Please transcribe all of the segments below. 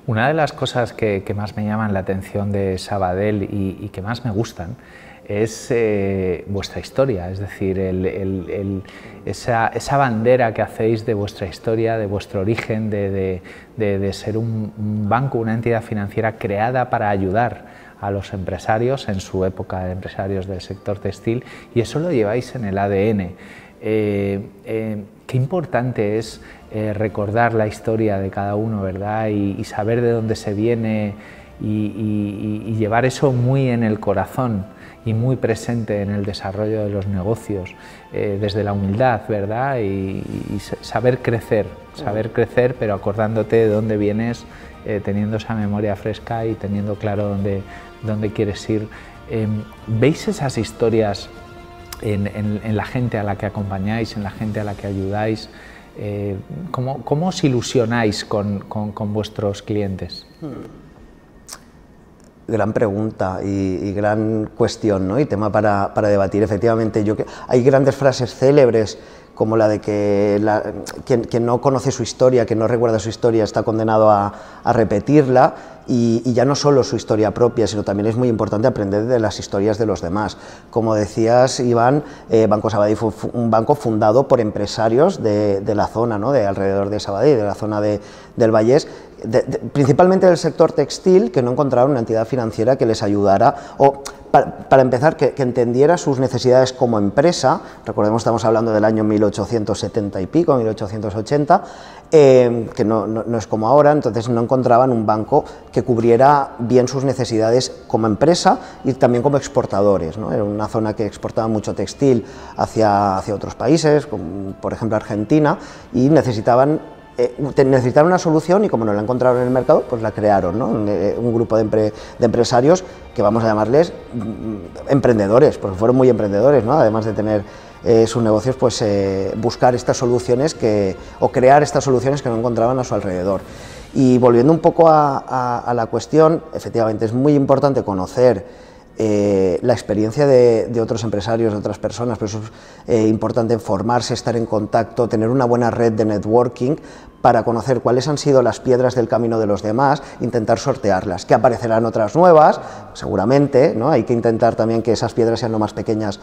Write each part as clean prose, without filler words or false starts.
Una de las cosas que más me llaman la atención de Sabadell y que más me gustan es vuestra historia, es decir, esa bandera que hacéis de vuestra historia, de vuestro origen, de ser un banco, una entidad financiera creada para ayudar a los empresarios en su época de empresarios del sector textil, y eso lo lleváis en el ADN. Qué importante es recordar la historia de cada uno, ¿verdad? Y saber de dónde se viene y llevar eso muy en el corazón y muy presente en el desarrollo de los negocios, desde la humildad, ¿verdad? Y saber crecer, pero acordándote de dónde vienes, teniendo esa memoria fresca y teniendo claro dónde quieres ir. ¿Veis esas historias en la gente a la que acompañáis, en la gente a la que ayudáis? ¿Cómo os ilusionáis con vuestros clientes? Gran pregunta y gran cuestión, ¿no? Y tema para debatir. Efectivamente, hay grandes frases célebres como la de que quien no conoce su historia, que no recuerda su historia, está condenado a repetirla, y ya no solo su historia propia, sino también es muy importante aprender de las historias de los demás. Como decías, Iván, Banco Sabadell fue un banco fundado por empresarios de la zona, ¿no? De alrededor de Sabadell, de la zona del Vallès, principalmente del sector textil, que no encontraron una entidad financiera que les ayudara, o para empezar, que entendiera sus necesidades como empresa. Recordemos, estamos hablando del año 1870 y pico, 1880, que no es como ahora, entonces no encontraban un banco que cubriera bien sus necesidades como empresa y también como exportadores, ¿no? Era una zona que exportaba mucho textil hacia otros países, como por ejemplo Argentina, y necesitaban una solución, y como no la encontraron en el mercado, pues la crearon, ¿no? Un grupo de empresarios que vamos a llamarles emprendedores, porque fueron muy emprendedores, ¿no? Además de tener sus negocios, pues buscar estas soluciones o crear estas soluciones que no encontraban a su alrededor. Y volviendo un poco a la cuestión, efectivamente es muy importante conocer la experiencia de otros empresarios, de otras personas, pero eso es importante formarse, estar en contacto, tener una buena red de networking para conocer cuáles han sido las piedras del camino de los demás, intentar sortearlas, que aparecerán otras nuevas, seguramente, ¿no? Hay que intentar también que esas piedras sean lo más pequeñas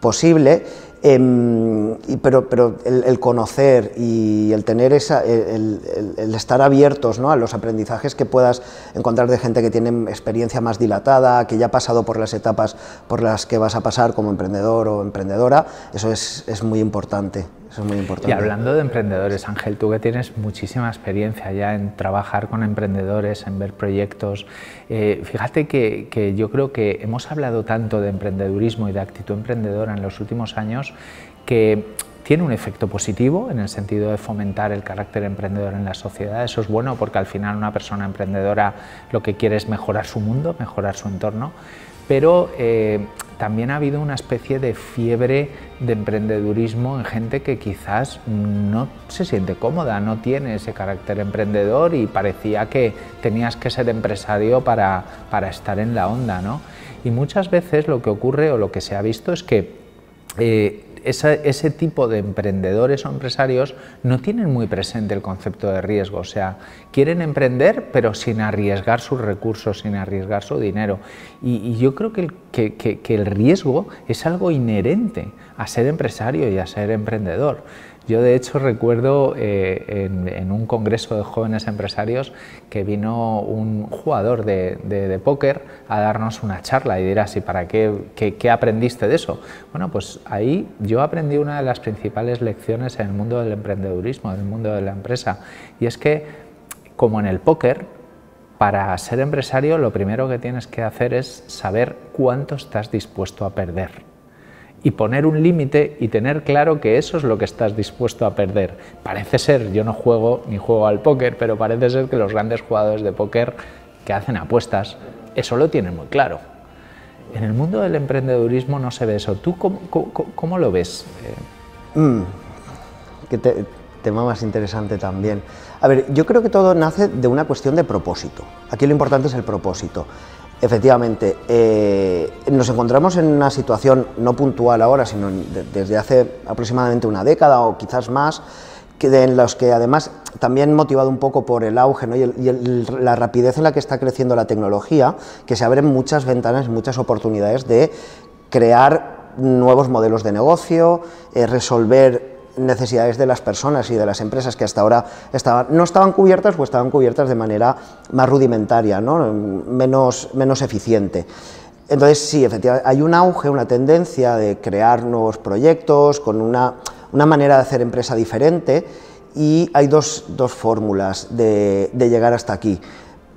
posible, pero el conocer y el tener el estar abiertos, ¿no? A los aprendizajes que puedas encontrar de gente que tiene experiencia más dilatada, que ya ha pasado por las etapas por las que vas a pasar como emprendedor o emprendedora, eso es muy importante. Eso es muy importante. Y hablando de emprendedores, Ángel, tú que tienes muchísima experiencia ya en trabajar con emprendedores, en ver proyectos, fíjate que yo creo que hemos hablado tanto de emprendedurismo y de actitud emprendedora en los últimos años, que tiene un efecto positivo en el sentido de fomentar el carácter emprendedor en la sociedad. Eso es bueno porque al final una persona emprendedora lo que quiere es mejorar su mundo, mejorar su entorno, pero también ha habido una especie de fiebre de emprendedurismo en gente que quizás no se siente cómoda, no tiene ese carácter emprendedor y parecía que tenías que ser empresario para estar en la onda, ¿no? Y muchas veces lo que ocurre o lo que se ha visto es que ese tipo de emprendedores o empresarios no tienen muy presente el concepto de riesgo, o sea, quieren emprender pero sin arriesgar sus recursos, sin arriesgar su dinero. Y yo creo que el riesgo es algo inherente a ser empresario y a ser emprendedor. Yo de hecho recuerdo en un congreso de jóvenes empresarios que vino un jugador de póker a darnos una charla y dirás, ¿y para qué aprendiste de eso? Bueno, pues ahí yo aprendí una de las principales lecciones en el mundo del emprendedurismo, en el mundo de la empresa, y es que, como en el póker, para ser empresario lo primero que tienes que hacer es saber cuánto estás dispuesto a perder. Y poner un límite y tener claro que eso es lo que estás dispuesto a perder. Parece ser, yo no juego ni juego al póker, pero parece ser que los grandes jugadores de póker que hacen apuestas, eso lo tienen muy claro. En el mundo del emprendedurismo no se ve eso. ¿Tú cómo lo ves? Qué tema más interesante también. A ver, yo creo que todo nace de una cuestión de propósito. Aquí lo importante es el propósito. Efectivamente, nos encontramos en una situación no puntual ahora, sino desde hace aproximadamente una década o quizás más, en los que además, también motivado un poco por el auge, ¿no? La rapidez en la que está creciendo la tecnología, que se abren muchas ventanas, muchas oportunidades de crear nuevos modelos de negocio, resolver necesidades de las personas y de las empresas que hasta ahora no estaban cubiertas o estaban cubiertas de manera más rudimentaria, ¿no? menos eficiente. Entonces sí, efectivamente, hay un auge, una tendencia de crear nuevos proyectos con una manera de hacer empresa diferente, y hay dos fórmulas de llegar hasta aquí.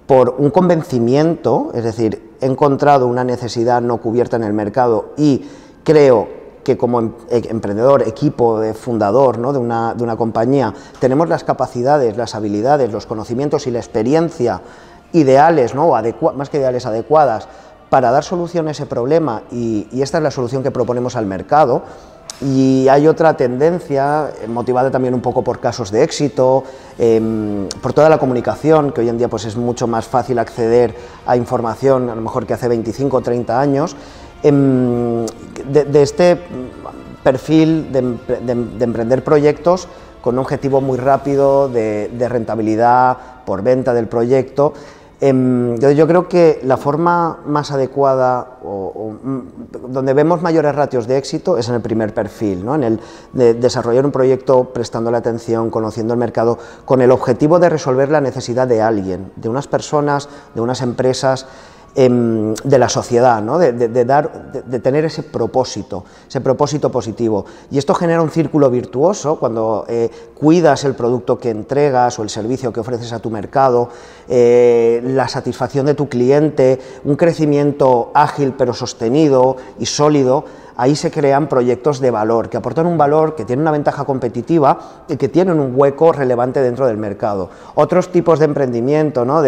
Por un convencimiento, es decir, he encontrado una necesidad no cubierta en el mercado y creo que como emprendedor, equipo, fundador, ¿no? de una compañía, tenemos las capacidades, las habilidades, los conocimientos y la experiencia ideales, ¿no? Más que ideales, adecuadas, para dar solución a ese problema, y esta es la solución que proponemos al mercado. Y hay otra tendencia, motivada también un poco por casos de éxito, por toda la comunicación, que hoy en día pues, es mucho más fácil acceder a información, a lo mejor que hace 25 o 30 años, de este perfil de emprender proyectos con un objetivo muy rápido de rentabilidad por venta del proyecto. Yo creo que la forma más adecuada donde vemos mayores ratios de éxito es en el primer perfil, ¿no? En el de desarrollar un proyecto prestando la atención, conociendo el mercado, con el objetivo de resolver la necesidad de alguien, de unas personas, de unas empresas, de la sociedad, ¿no? de tener ese propósito positivo. Y esto genera un círculo virtuoso cuando cuidas el producto que entregas o el servicio que ofreces a tu mercado, la satisfacción de tu cliente, un crecimiento ágil pero sostenido y sólido. Ahí se crean proyectos de valor, que aportan un valor, que tienen una ventaja competitiva y que tienen un hueco relevante dentro del mercado. Otros tipos de emprendimiento, ¿no?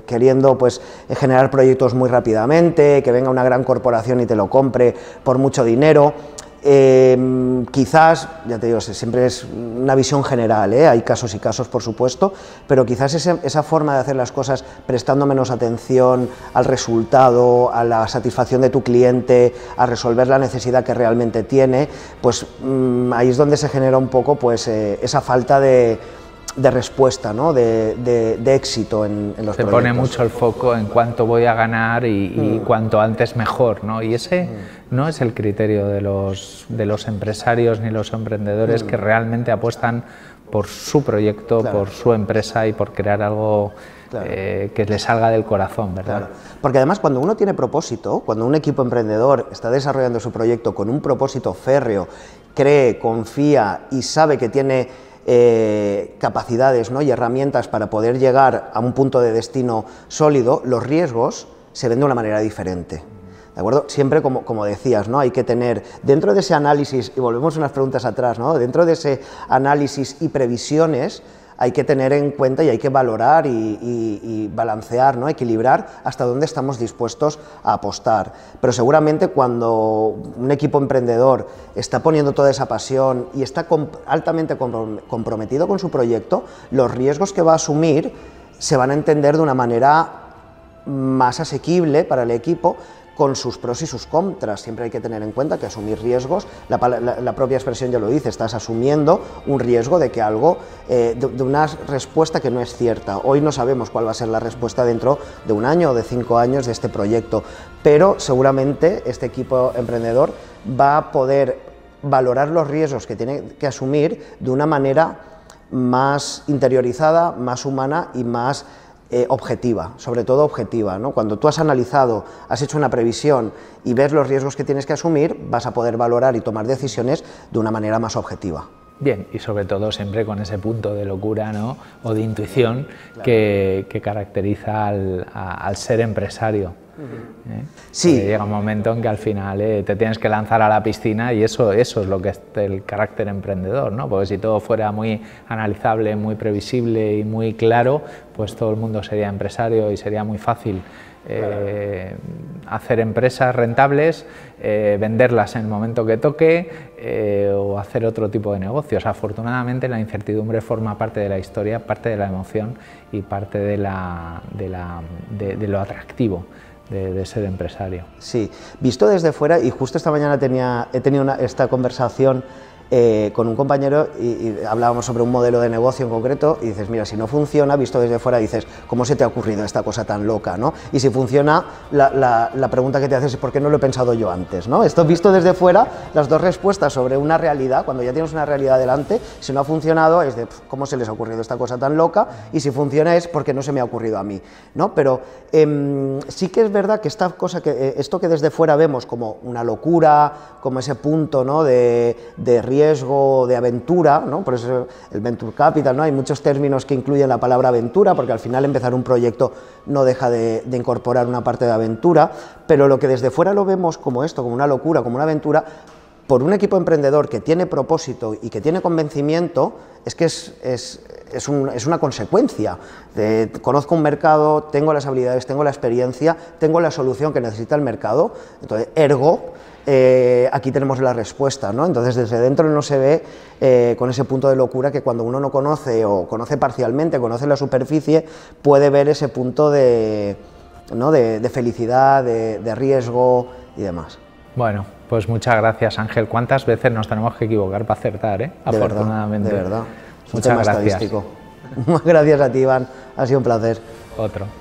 Queriendo pues, generar proyectos muy rápidamente, que venga una gran corporación y te lo compre por mucho dinero. Quizás, ya te digo, siempre es una visión general, hay casos y casos por supuesto, pero quizás esa forma de hacer las cosas prestando menos atención al resultado, a la satisfacción de tu cliente, a resolver la necesidad que realmente tiene, pues ahí es donde se genera un poco pues, esa falta de respuesta, ¿no? de éxito en los proyectos. Se pone mucho el foco en cuánto voy a ganar y cuanto antes mejor, ¿no? Y ese no es el criterio de los empresarios ni los emprendedores que realmente apuestan por su proyecto, por su empresa y por crear algo que le salga del corazón, ¿verdad? Claro. Porque además cuando uno tiene propósito, cuando un equipo emprendedor está desarrollando su proyecto con un propósito férreo, cree, confía y sabe que tiene capacidades, ¿no? y herramientas para poder llegar a un punto de destino sólido, los riesgos se ven de una manera diferente. ¿De acuerdo? Siempre, como decías, ¿no? hay que tener, dentro de ese análisis, y volvemos unas preguntas atrás, ¿no? dentro de ese análisis y previsiones, hay que tener en cuenta y hay que valorar y balancear, ¿no? equilibrar hasta dónde estamos dispuestos a apostar. Pero seguramente cuando un equipo emprendedor está poniendo toda esa pasión y está altamente comprometido con su proyecto, los riesgos que va a asumir se van a entender de una manera más asequible para el equipo, con sus pros y sus contras. Siempre hay que tener en cuenta que asumir riesgos, la propia expresión ya lo dice, estás asumiendo un riesgo de que algo, de una respuesta que no es cierta. Hoy no sabemos cuál va a ser la respuesta dentro de un año o de 5 años de este proyecto, pero seguramente este equipo emprendedor va a poder valorar los riesgos que tiene que asumir de una manera más interiorizada, más humana y más objetiva, sobre todo objetiva, ¿no? Cuando tú has analizado, has hecho una previsión y ves los riesgos que tienes que asumir, vas a poder valorar y tomar decisiones de una manera más objetiva. Bien, y sobre todo siempre con ese punto de locura, ¿no? o de intuición que caracteriza al ser empresario. Sí. Porque llega un momento en que al final te tienes que lanzar a la piscina y eso es lo que es el carácter emprendedor, ¿no? Porque si todo fuera muy analizable, muy previsible y muy claro, pues todo el mundo sería empresario y sería muy fácil hacer empresas rentables, venderlas en el momento que toque o hacer otro tipo de negocios. Afortunadamente la incertidumbre forma parte de la historia, parte de la emoción y parte de lo atractivo de ser empresario. Sí, visto desde fuera, y justo esta mañana he tenido esta conversación con un compañero y hablábamos sobre un modelo de negocio en concreto y dices, mira, si no funciona, visto desde fuera, dices, ¿cómo se te ha ocurrido esta cosa tan loca, ¿no? Y si funciona, la pregunta que te haces es, ¿por qué no lo he pensado yo antes, ¿no? Esto visto desde fuera, las dos respuestas sobre una realidad, cuando ya tienes una realidad delante, si no ha funcionado es de, ¿cómo se les ha ocurrido esta cosa tan loca? Y si funciona es porque no se me ha ocurrido a mí, ¿no? Pero sí que es verdad que esta cosa, esto que desde fuera vemos como una locura, como ese punto, ¿no? de riesgo, de aventura, ¿no? Por eso el Venture Capital, ¿no? Hay muchos términos que incluyen la palabra aventura, porque al final empezar un proyecto no deja de incorporar una parte de aventura, pero lo que desde fuera lo vemos como esto, como una locura, como una aventura, por un equipo emprendedor que tiene propósito y que tiene convencimiento, es que es una consecuencia. Conozco un mercado, tengo las habilidades, tengo la experiencia, tengo la solución que necesita el mercado, entonces, ergo, aquí tenemos la respuesta, ¿no? Entonces, desde dentro no se ve con ese punto de locura que cuando uno no conoce o conoce parcialmente, conoce la superficie, puede ver ese punto ¿no? de felicidad, de riesgo y demás. Bueno, pues muchas gracias, Ángel. ¿Cuántas veces nos tenemos que equivocar para acertar, eh? Afortunadamente. De verdad. Muchas gracias. Estadístico. Gracias a ti, Iván. Ha sido un placer. Otro.